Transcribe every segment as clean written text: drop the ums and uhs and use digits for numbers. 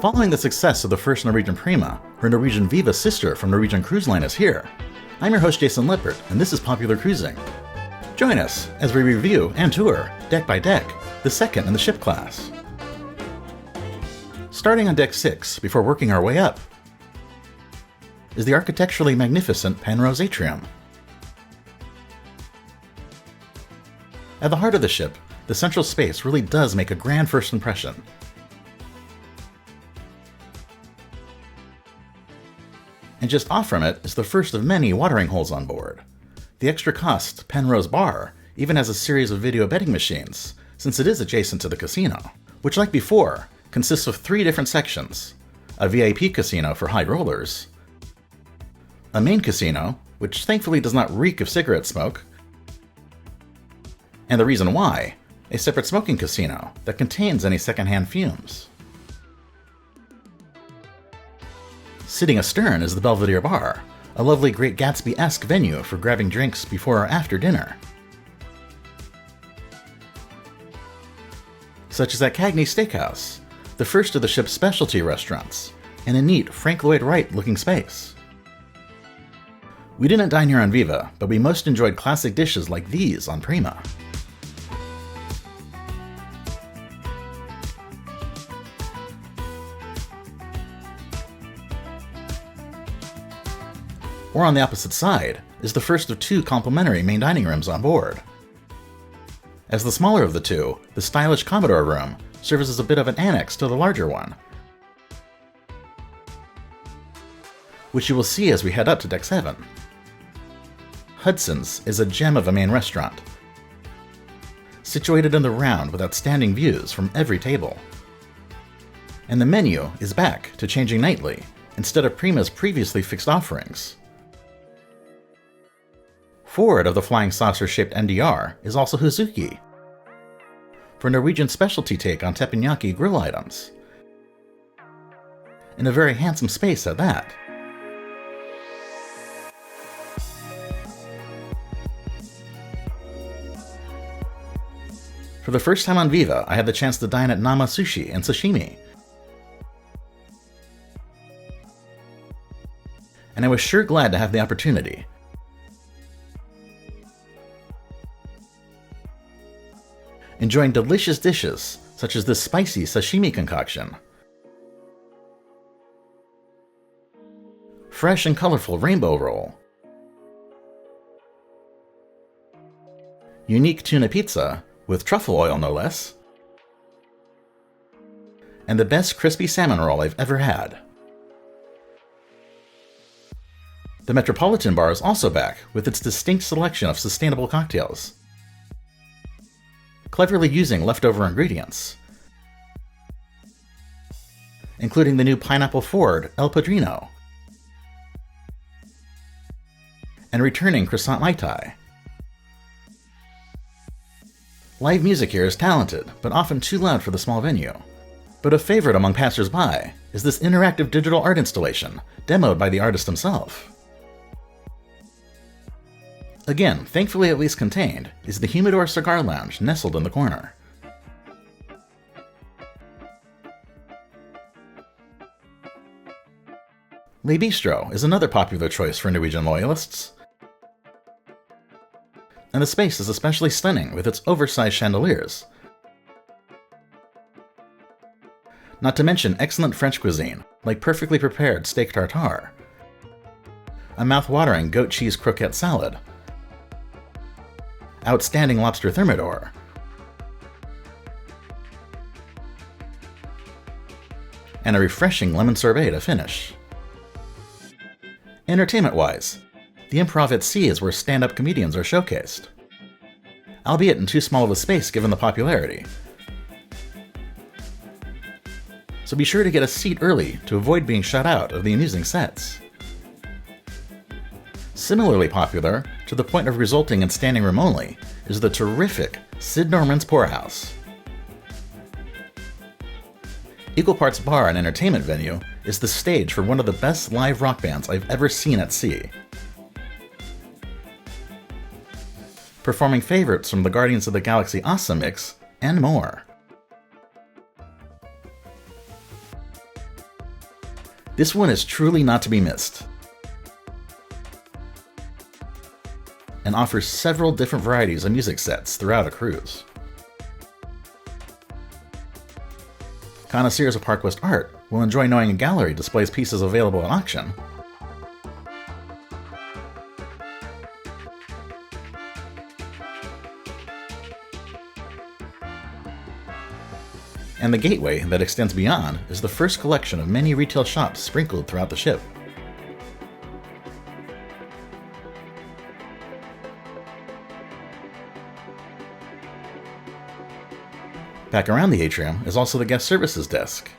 Following the success of the first Norwegian Prima, her Norwegian Viva sister from Norwegian Cruise Line is here. I'm your host Jason Lippert, and this is Popular Cruising. Join us as we review and tour, deck by deck, the second in the ship class. Starting on deck 6, before working our way up, is the architecturally magnificent Penrose Atrium. At the heart of the ship, the central space really does make a grand first impression. And just off from it is the first of many watering holes on board. The extra cost Penrose Bar even has a series of video betting machines, since it is adjacent to the casino, which like before, consists of 3 different sections: a VIP casino for high rollers, a main casino, which thankfully does not reek of cigarette smoke, and the reason why, a separate smoking casino that contains any secondhand fumes. Sitting astern is the Belvedere Bar, a lovely Great Gatsby-esque venue for grabbing drinks before or after dinner. Such as at Cagney Steakhouse, the first of the ship's specialty restaurants, and a neat Frank Lloyd Wright-looking space. We didn't dine here on Viva, but we most enjoyed classic dishes like these on Prima. Or on the opposite side is the first of 2 complimentary main dining rooms on board. As the smaller of the 2, the stylish Commodore room serves as a bit of an annex to the larger one, which you will see as we head up to deck 7. Hudson's is a gem of a main restaurant, situated in the round with outstanding views from every table. And the menu is back to changing nightly, instead of Prima's previously fixed offerings. Forward of the flying saucer-shaped NDR is also Hasuki, for a Norwegian specialty take on teppanyaki grill items. In a very handsome space at that. For the first time on Viva, I had the chance to dine at Nama Sushi and Sashimi. And I was sure glad to have the opportunity. Enjoying delicious dishes, such as this spicy sashimi concoction, fresh and colorful rainbow roll, unique tuna pizza, with truffle oil no less, and the best crispy salmon roll I've ever had. The Metropolitan bar is also back, with its distinct selection of sustainable cocktails, cleverly using leftover ingredients, including the new Pineapple Ford El Padrino, and returning Croissant Mai Tai. Live music here is talented, but often too loud for the small venue. But a favorite among passers-by is this interactive digital art installation, demoed by the artist himself. Again, thankfully at least contained, is the Humidor Cigar Lounge nestled in the corner. Le Bistro is another popular choice for Norwegian loyalists, and the space is especially stunning with its oversized chandeliers. Not to mention excellent French cuisine, like perfectly prepared steak tartare, a mouth-watering goat cheese croquette salad, outstanding lobster thermidor, and a refreshing lemon sorbet to finish. Entertainment-wise, the Improv at Sea is where stand-up comedians are showcased, albeit in too small of a space given the popularity. So be sure to get a seat early to avoid being shut out of the amusing sets. Similarly popular, to the point of resulting in standing room only, is the terrific Sid Norman's Poorhouse. Equal parts bar and entertainment venue is the stage for one of the best live rock bands I've ever seen at sea. Performing favorites from the Guardians of the Galaxy Awesome Mix, and more. This one is truly not to be missed, and offers several different varieties of music sets throughout a cruise. Connoisseurs of Park West art will enjoy knowing a gallery displays pieces available at auction, and the gateway that extends beyond is the first collection of many retail shops sprinkled throughout the ship. Back around the atrium is also the guest services desk,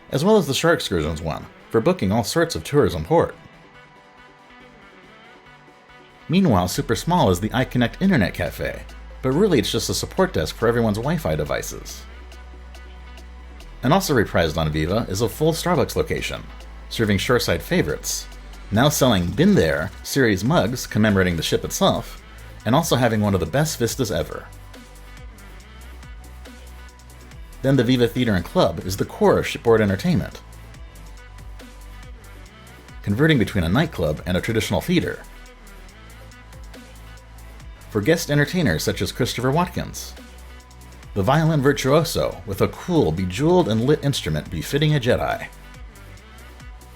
as well as the Shore Excursions one for booking all sorts of tours on port. Meanwhile, super small is the iConnect Internet Cafe, but really it's just a support desk for everyone's Wi-Fi devices. And also reprised on Viva is a full Starbucks location, serving shoreside favorites, now selling Been There series mugs commemorating the ship itself, and also having one of the best vistas ever. Then the Viva Theater Club is the core of shipboard entertainment, converting between a nightclub and a traditional theater, for guest entertainers such as Christopher Watkins, the violin virtuoso with a cool, bejeweled and lit instrument befitting a Jedi,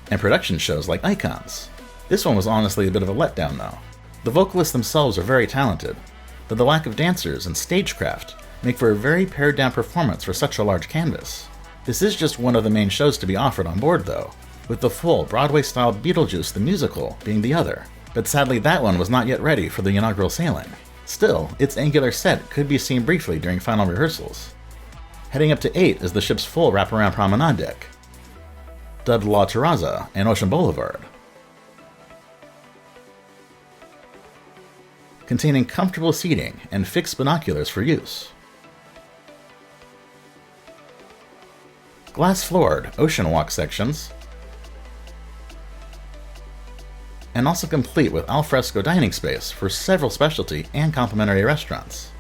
and production shows like Icons. This one was honestly a bit of a letdown though. The vocalists themselves are very talented, but the lack of dancers and stagecraft make for a very pared down performance for such a large canvas. This is just one of the main shows to be offered on board though, with the full Broadway-styled Beetlejuice the musical being the other, but sadly that one was not yet ready for the inaugural sailing. Still, its angular set could be seen briefly during final rehearsals. Heading up to 8 is the ship's full wraparound promenade deck, dubbed La Terraza and Ocean Boulevard, containing comfortable seating and fixed binoculars for use. Glass-floored ocean walk sections, and also complete with alfresco dining space for several specialty and complimentary restaurants.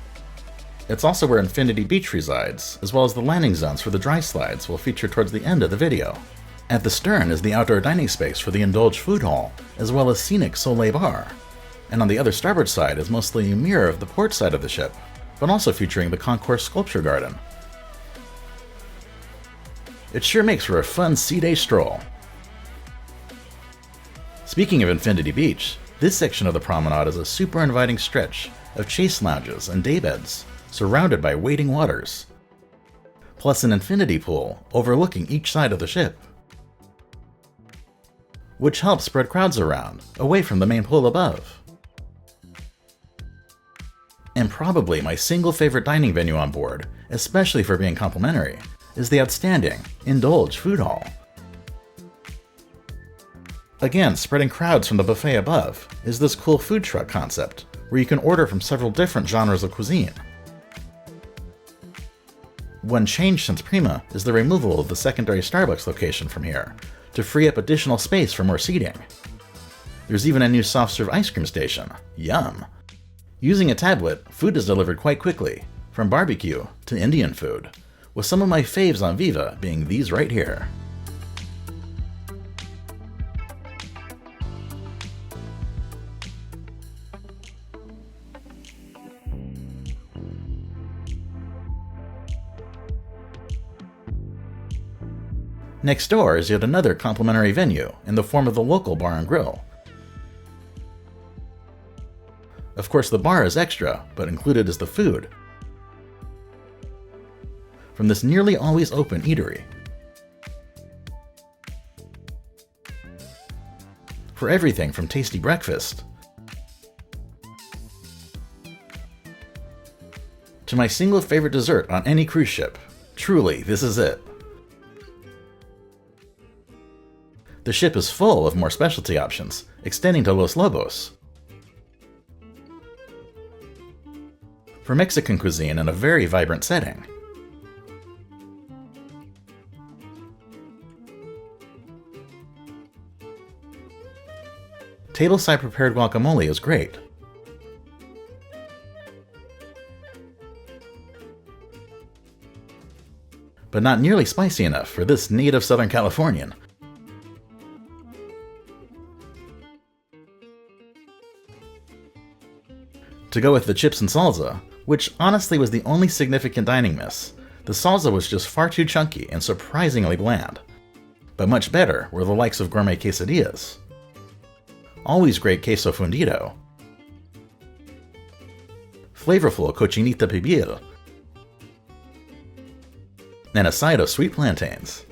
It's also where Infinity Beach resides, as well as the landing zones for the dry slides will feature towards the end of the video. At the stern is the outdoor dining space for the Indulge food hall, as well as scenic Soleil bar. And on the other starboard side is mostly a mirror of the port side of the ship, but also featuring the concourse sculpture garden. It sure makes for a fun sea day stroll. Speaking of Infinity Beach, this section of the promenade is a super inviting stretch of chase lounges and daybeds, surrounded by waiting waters, plus an infinity pool overlooking each side of the ship, which helps spread crowds around, away from the main pool above. And probably my single favorite dining venue on board, especially for being complimentary, is the outstanding Indulge food hall. Again, spreading crowds from the buffet above is this cool food truck concept, where you can order from several different genres of cuisine. One change since Prima is the removal of the secondary Starbucks location from here, to free up additional space for more seating. There's even a new soft-serve ice cream station. Yum! Using a tablet, food is delivered quite quickly, from barbecue to Indian food, with some of my faves on Viva being these right here. Next door is yet another complimentary venue in the form of the local bar and grill. Of course, the bar is extra, but included is the food from this nearly always open eatery. For everything from tasty breakfast to my single favorite dessert on any cruise ship. Truly, this is it. The ship is full of more specialty options, extending to Los Lobos. For Mexican cuisine in a very vibrant setting. Tableside prepared guacamole is great. but not nearly spicy enough for this native Southern Californian. To go with the chips and salsa, which honestly was the only significant dining miss, the salsa was just far too chunky and surprisingly bland. But much better were the likes of gourmet quesadillas. Always great queso fundido, flavorful cochinita pibil, and a side of sweet plantains.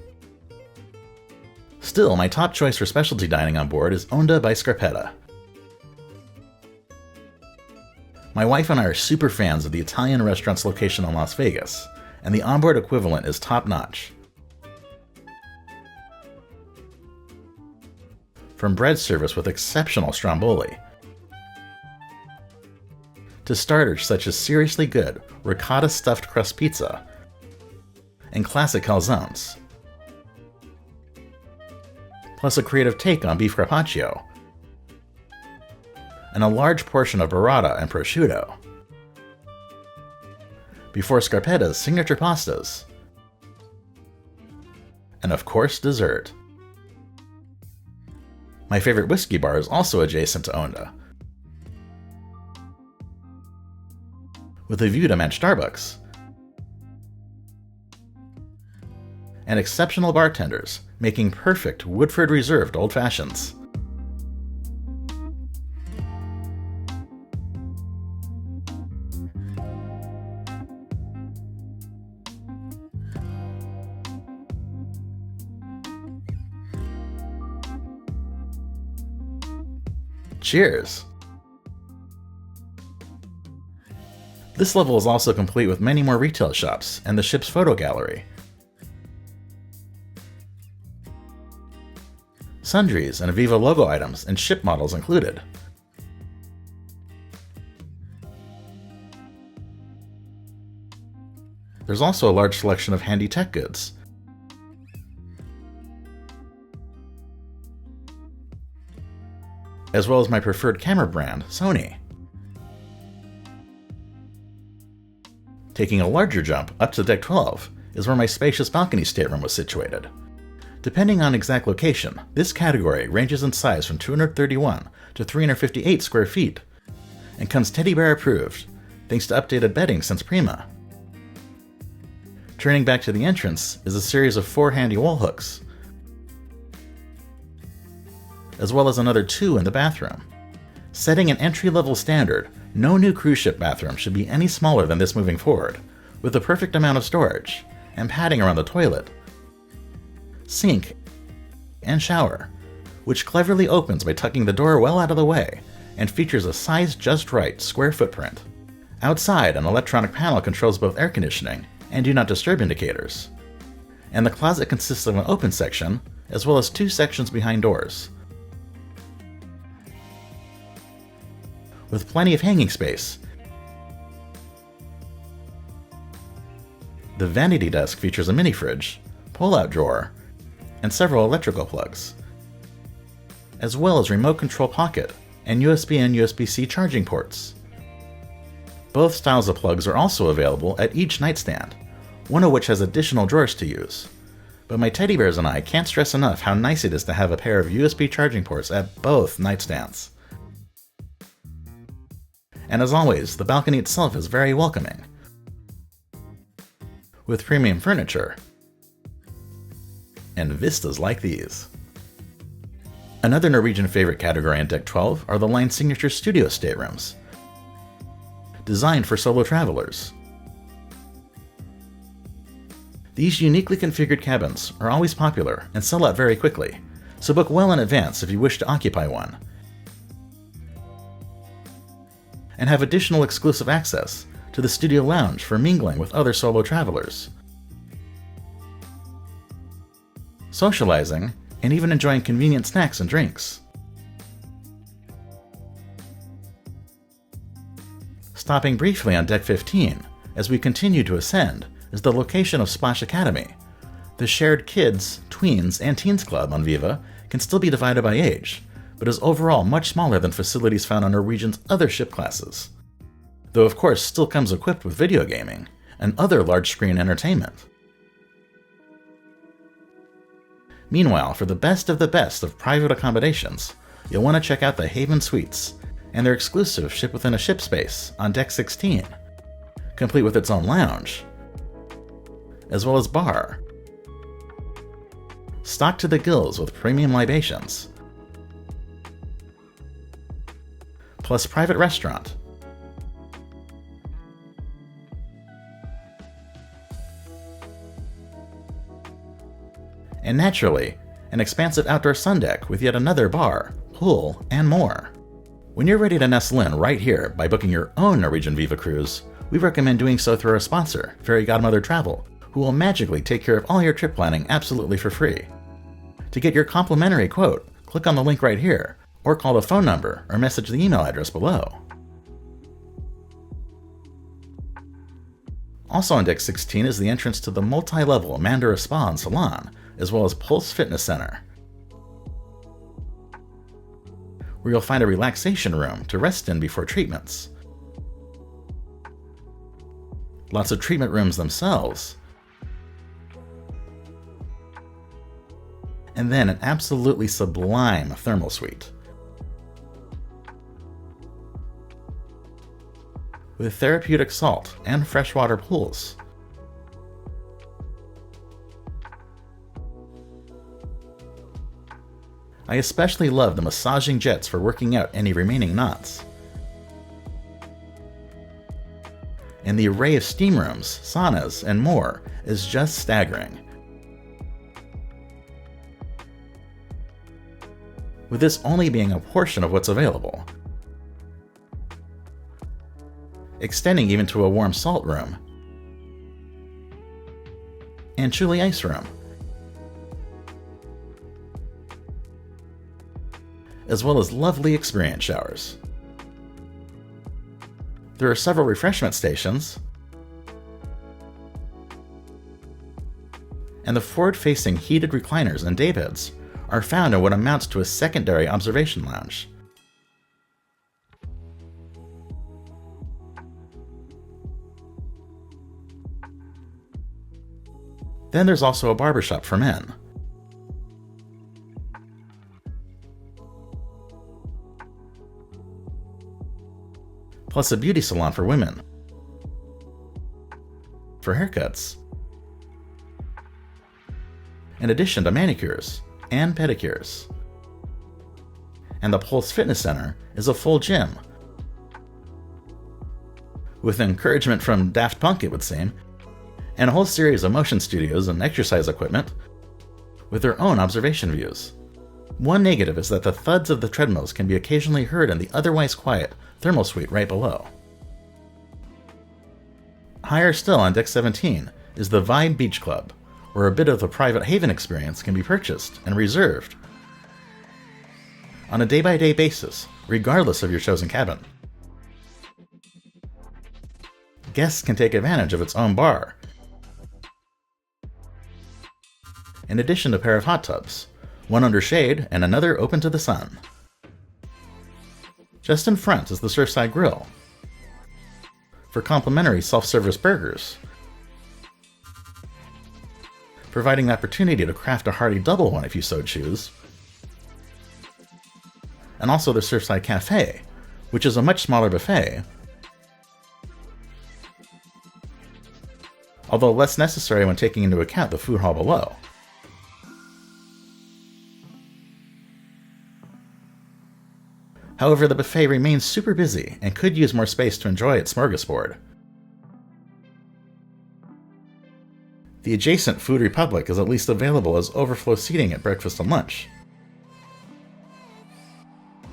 Still, my top choice for specialty dining on board is Onda by Scarpetta. My wife and I are super fans of the Italian restaurant's location in Las Vegas, and the onboard equivalent is top-notch. From bread service with exceptional stromboli, to starters such as seriously good ricotta stuffed crust pizza and classic calzones, plus a creative take on beef carpaccio, and a large portion of burrata and prosciutto, before Scarpetta's signature pastas, and of course dessert. My favorite whiskey bar is also adjacent to Onda, with a view to match Starbucks, and exceptional bartenders making perfect Woodford Reserved Old Fashions. Cheers! This level is also complete with many more retail shops and the ship's photo gallery. Sundries and Viva logo items and ship models included. There's also a large selection of handy tech goods. As well as my preferred camera brand, Sony. Taking a larger jump up to deck 12 is where my spacious balcony stateroom was situated. Depending on exact location, this category ranges in size from 231 to 358 square feet, and comes teddy bear approved, thanks to updated bedding since Prima. Turning back to the entrance is a series of 4 handy wall hooks, as well as another 2 in the bathroom. Setting an entry-level standard, no new cruise ship bathroom should be any smaller than this moving forward, with the perfect amount of storage, and padding around the toilet, sink, and shower, which cleverly opens by tucking the door well out of the way, and features a size just right square footprint. Outside, an electronic panel controls both air conditioning and do not disturb indicators. And the closet consists of an open section, as well as 2 sections behind doors, with plenty of hanging space. The vanity desk features a mini fridge, pull-out drawer, and several electrical plugs, as well as remote control pocket and USB and USB-C charging ports. Both styles of plugs are also available at each nightstand, one of which has additional drawers to use. But my teddy bears and I can't stress enough how nice it is to have a pair of USB charging ports at both nightstands. And as always, the balcony itself is very welcoming, with premium furniture and vistas like these. Another Norwegian favorite category on Deck 12 are the line signature studio staterooms, designed for solo travelers. These uniquely configured cabins are always popular and sell out very quickly, so book well in advance if you wish to occupy one, and have additional exclusive access to the studio lounge for mingling with other solo travelers, socializing, and even enjoying convenient snacks and drinks. Stopping briefly on Deck 15, as we continue to ascend, is the location of Splash Academy. The shared kids, tweens, and teens club on Viva can still be divided by age, but is overall much smaller than facilities found on Norwegian's other ship classes, though of course still comes equipped with video gaming and other large-screen entertainment. Meanwhile, for the best of private accommodations, you'll want to check out the Haven Suites and their exclusive ship within a ship space on Deck 16, complete with its own lounge, as well as bar, stocked to the gills with premium libations, plus private restaurant, and naturally, an expansive outdoor sun deck with yet another bar, pool, and more. When you're ready to nestle in right here by booking your own Norwegian Viva cruise, we recommend doing so through our sponsor, Fairy Godmother Travel, who will magically take care of all your trip planning absolutely for free. To get your complimentary quote, click on the link right here, or call the phone number or message the email address below. Also on Deck 16 is the entrance to the multi-level Mandara Spa Salon, as well as Pulse Fitness Center, where you'll find a relaxation room to rest in before treatments, lots of treatment rooms themselves, and then an absolutely sublime thermal suite with therapeutic salt and freshwater pools. I especially love the massaging jets for working out any remaining knots. And the array of steam rooms, saunas, and more is just staggering. With this only being a portion of what's available, extending even to a warm salt room and chilly ice room, as well as lovely experience showers. There are several refreshment stations, and the forward-facing heated recliners and daybeds are found in what amounts to a secondary observation lounge. Then there's also a barbershop for men, plus a beauty salon for women, for haircuts, in addition to manicures and pedicures. And the Pulse Fitness Center is a full gym, with encouragement from Daft Punk, it would seem, and a whole series of motion studios and exercise equipment with their own observation views. One negative is that the thuds of the treadmills can be occasionally heard in the otherwise quiet thermal suite right below. Higher still on Deck 17 is the Vibe Beach Club, where a bit of the private haven experience can be purchased and reserved on a day-by-day basis, regardless of your chosen cabin. Guests can take advantage of its own bar, in addition to a pair of hot tubs, one under shade and another open to the sun. Just in front is the Surfside Grill for complimentary self-service burgers, providing the opportunity to craft a hearty double one if you so choose. And also the Surfside Cafe, which is a much smaller buffet, although less necessary when taking into account the food hall below. However, the buffet remains super busy and could use more space to enjoy its smorgasbord. The adjacent Food Republic is at least available as overflow seating at breakfast and lunch.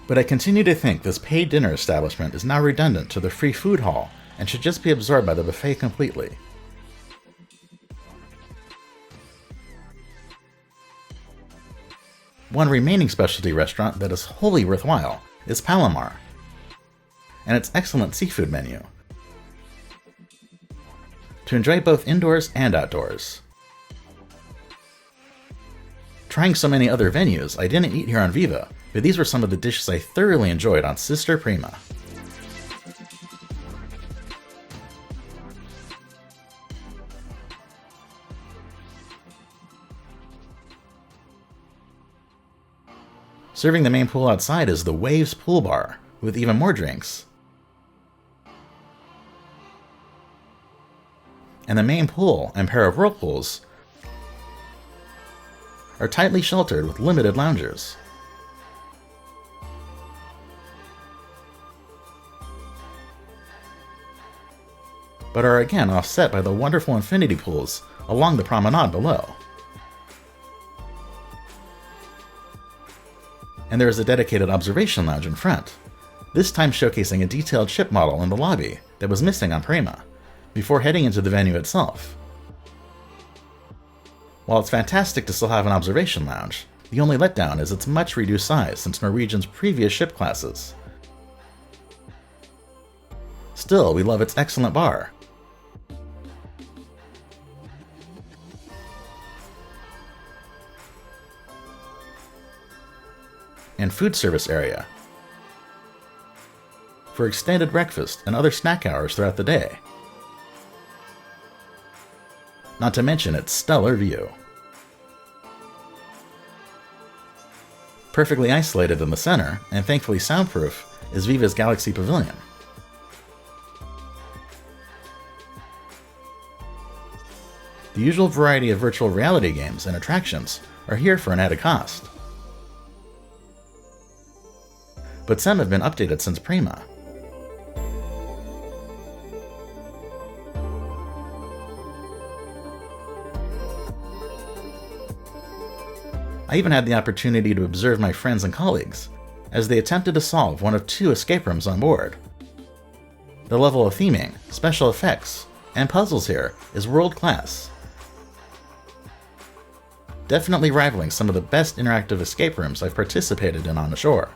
But I continue to think this paid dinner establishment is now redundant to the free food hall and should just be absorbed by the buffet completely. One remaining specialty restaurant that is wholly worthwhile is Palomar, and its excellent seafood menu, to enjoy both indoors and outdoors. Trying so many other venues, I didn't eat here on Viva, but these were some of the dishes I thoroughly enjoyed on Sister Prima. Serving the main pool outside is the Waves Pool Bar, with even more drinks. And the main pool and pair of whirlpools are tightly sheltered with limited loungers. But are again offset by the wonderful infinity pools along the promenade below. And there is a dedicated observation lounge in front, this time showcasing a detailed ship model in the lobby that was missing on Prima, before heading into the venue itself. While it's fantastic to still have an observation lounge, the only letdown is its much reduced size since Norwegian's previous ship classes. Still, we love its excellent bar. And food service area for extended breakfast and other snack hours throughout the day. Not to mention its stellar view. Perfectly isolated in the center, and thankfully soundproof, is Viva's Galaxy Pavilion. The usual variety of virtual reality games and attractions are here for an added cost. But some have been updated since Prima. I even had the opportunity to observe my friends and colleagues as they attempted to solve one of 2 escape rooms on board. The level of theming, special effects, and puzzles here is world class. Definitely rivaling some of the best interactive escape rooms I've participated in on the shore.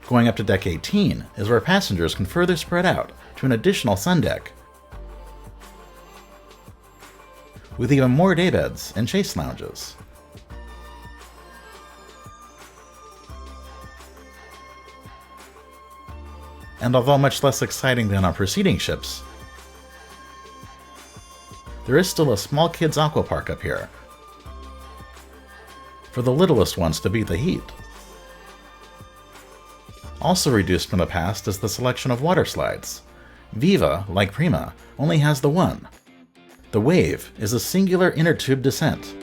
Going up to deck 18 is where passengers can further spread out to an additional sun deck, with even more daybeds and chase lounges. And although much less exciting than on preceding ships, there is still a small kids' aqua park up here, for the littlest ones to beat the heat. Also reduced from the past is the selection of water slides. Viva, like Prima, only has the one. The Wave is a singular inner tube descent.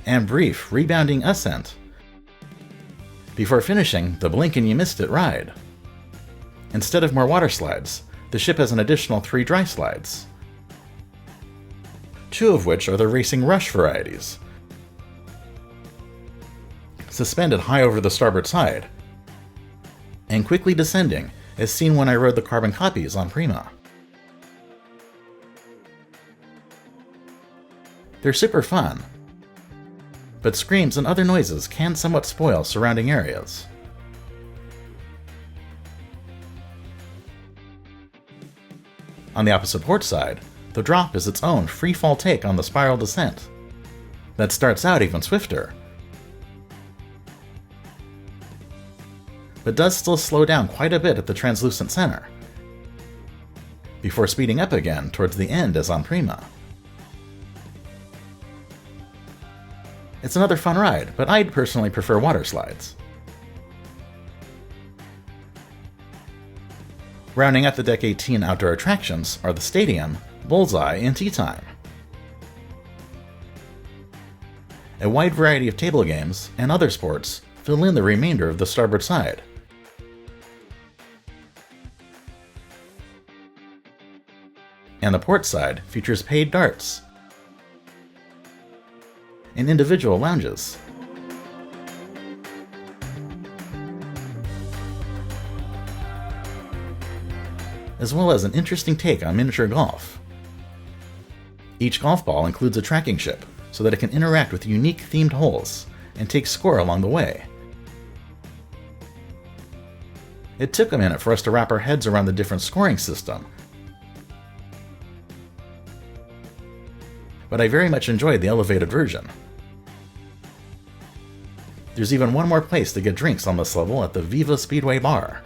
And brief, rebounding ascent, before finishing the blink and you missed it ride. Instead of more water slides, the ship has an additional 3 dry slides, 2 of which are the Racing Rush varieties, suspended high over the starboard side, and quickly descending, as seen when I rode the carbon copies on Prima. They're super fun, but screams and other noises can somewhat spoil surrounding areas. On the opposite port side, the drop is its own free-fall take on the spiral descent that starts out even swifter, but does still slow down quite a bit at the translucent center, before speeding up again towards the end as on Prima. It's another fun ride, but I'd personally prefer water slides. Rounding out the Deck 18 outdoor attractions are the Stadium, Bullseye, and Tea Time. A wide variety of table games and other sports fill in the remainder of the starboard side. And the port side features paid darts and individual lounges. As well as an interesting take on miniature golf. Each golf ball includes a tracking chip so that it can interact with unique themed holes and take score along the way. It took a minute for us to wrap our heads around the different scoring system, but I very much enjoyed the elevated version. There's even one more place to get drinks on this level at the Viva Speedway bar.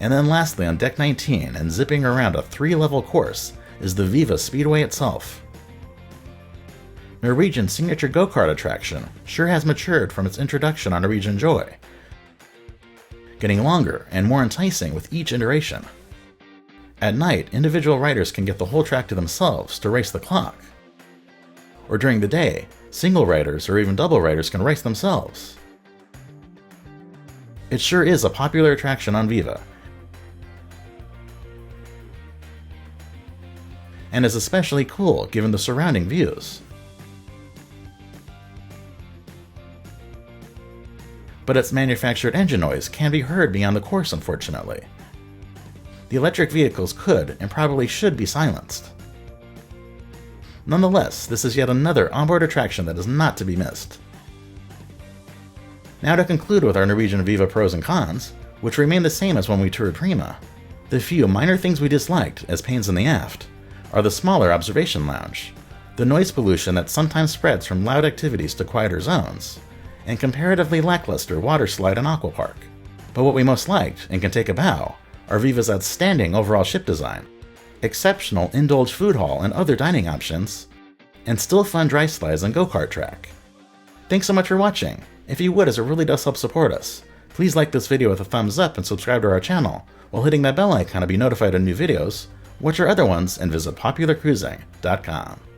And then lastly, on Deck 19 and zipping around a 3-level course is the Viva Speedway itself. Norwegian's signature go-kart attraction sure has matured from its introduction on Norwegian Joy, getting longer and more enticing with each iteration. At night, individual riders can get the whole track to themselves to race the clock. Or during the day, single riders or even double riders can race themselves. It sure is a popular attraction on Viva, and is especially cool given the surrounding views. But its manufactured engine noise can be heard beyond the course, unfortunately. The electric vehicles could and probably should be silenced. Nonetheless, this is yet another onboard attraction that is not to be missed. Now to conclude with our Norwegian Viva pros and cons, which remain the same as when we toured Prima, the few minor things we disliked as pains in the aft are the smaller observation lounge, the noise pollution that sometimes spreads from loud activities to quieter zones, and comparatively lackluster water slide and aquapark. But what we most liked, and can take a bow, are Viva's outstanding overall ship design, exceptional Indulge food hall and other dining options, and still fun dry slides and go-kart track. Thanks so much for watching. If you would, as it really does help support us, please like this video with a thumbs up and subscribe to our channel while hitting that bell icon to be notified of new videos, watch our other ones, and visit popularcruising.com.